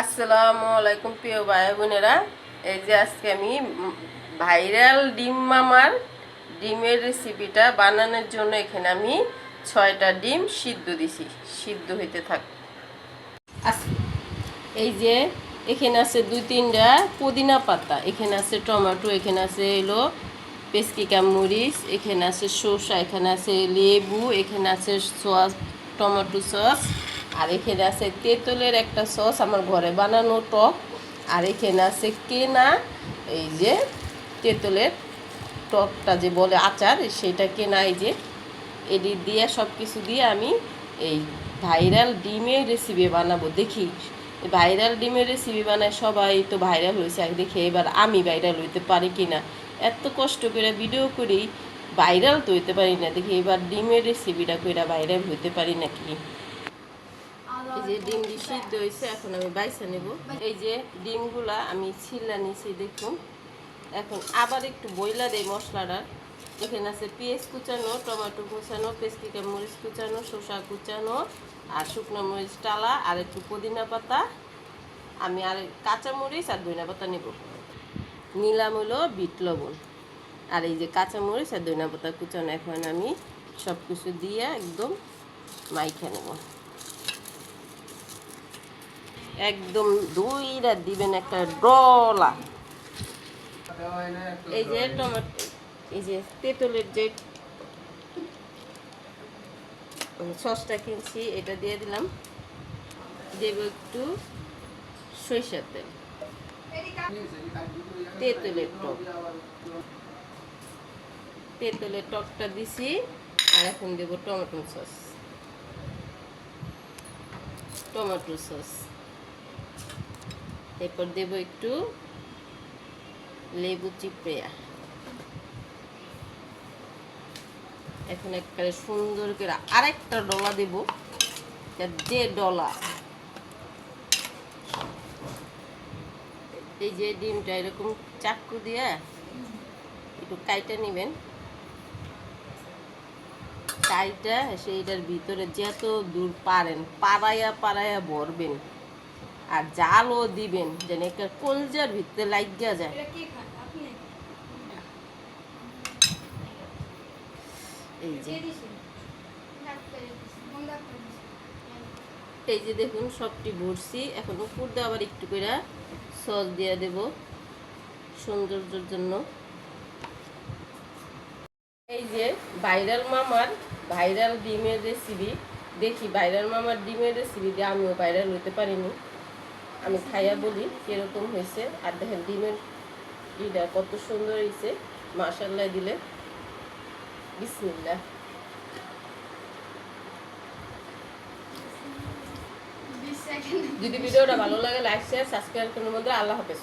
আসসালামু আলাইকুম প্রিয় ভাই বোনেরা। এই যে আজকে আমি ভাইরাল ডিম মামার ডিমের রেসিপিটা বানানোর জন্য এখানে আমি 6টা ডিম সিদ্ধ দিছি, সিদ্ধ হইতে থাক। এই যে এখানে আছে 2-3টা পুদিনা পাতা, এখানে আছে টমেটো, এখানে আছে এলো পেস্কিকা মরিচ, এখানে আছে শসা, এখানে আছে লেবু, এখানে আছে সস, টমেটো সস, আর এখানে আছে তেঁতুলের একটা সস আমার ঘরে বানানো টক, আর এখানে আছে কেনা এই যে তেঁতুলের টকটা যে বলে আচার, সেটা কেনা। এই যে এটি দিয়ে সব কিছু দিয়ে আমি এই ভাইরাল ডিমের রেসিপি বানাবো। দেখি ভাইরাল ডিমের রেসিপি বানায় সবাই তো ভাইরাল হয়েছে, দেখি এবার আমি ভাইরাল হইতে পারি কি না। এত কষ্ট করে ভিডিও করি, ভাইরাল তো হইতে পারি না, দেখি এবার ডিমের রেসিপিটা করে ভাইরাল হইতে পারি নাকি। এই যে ডিমটি সিদ্ধ হয়েছে, এখন আমি বাইছে নেব। এই যে ডিমগুলা আমি ছিলা নিছি দেখুন। এখন আবার একটু বইলা দেই মশলাটা। এখানে আছে পেঁয়াজ কুচানো, টমেটো কুচানো, পেস্কিকা মরিচ কুচানো, শসা কুচানো, আর শুকনো মরিচ টালা, আর একটু পুদিনা পাতা, আমি আর কাঁচা মরিচ আর ধনিয়া পাতা নেব। নিলাম হলো বিট লবণ, আর এই যে কাঁচা মরিচ আর ধনিয়া পাতা কুচানো। এখন আমি সব কিছু দিয়ে একদম মাইখা নেব। একদম দুইটা দিবেন একটা ডলা। এই যে টমেটো, এই যে তেঁতুলের যে সসটা কিনছি এটা দিয়ে দিলাম। দেব একটু সরিষার তেল, তেঁতুলের টক, তেঁতুলের টকটা দিছি। আর এখন দেব টমেটো সস, টমেটো সস। এরপর দেব একটু লেবু চিপড়া। এখন একটা সুন্দর করে আরেকটা ডলা দেব, যে ডলা। এই যে ডিমটা এরকম চাকু দিয়ে একটু কাইটা নেবেন, কাইটা সেইটার ভিতরে যত দূর পারেন পাড়াইয়া পাড়াইয়া ভরবেন, আর জালও দিবেন যেন একটা কলজার ভিতরে লাগিয়া যায়। এই যে দেখুন সবটি ভরছি। এখন উপর দিয়ে আবার একটু করে সস দিয়ে দেব সৌন্দর্যের জন্য। এই যে ভাইরাল মামার ভাইরাল ডিমের রেসিপি, দেখি ভাইরাল মামার ডিমের রেসিপি দিয়ে আমিও ভাইরাল হইতে পারিনি। আমি খাইয়া বলি কিরকম হয়েছে। আর দেখেন ডিমের ইটা কত সুন্দর হয়েছে, মাশাআল্লাহ দিলে। বিসমিল্লাহ। যদি ভিডিওটা ভালো লাগে লাইক শেয়ার সাবস্ক্রাইব করার মধ্যে। আল্লাহ হাফেজ।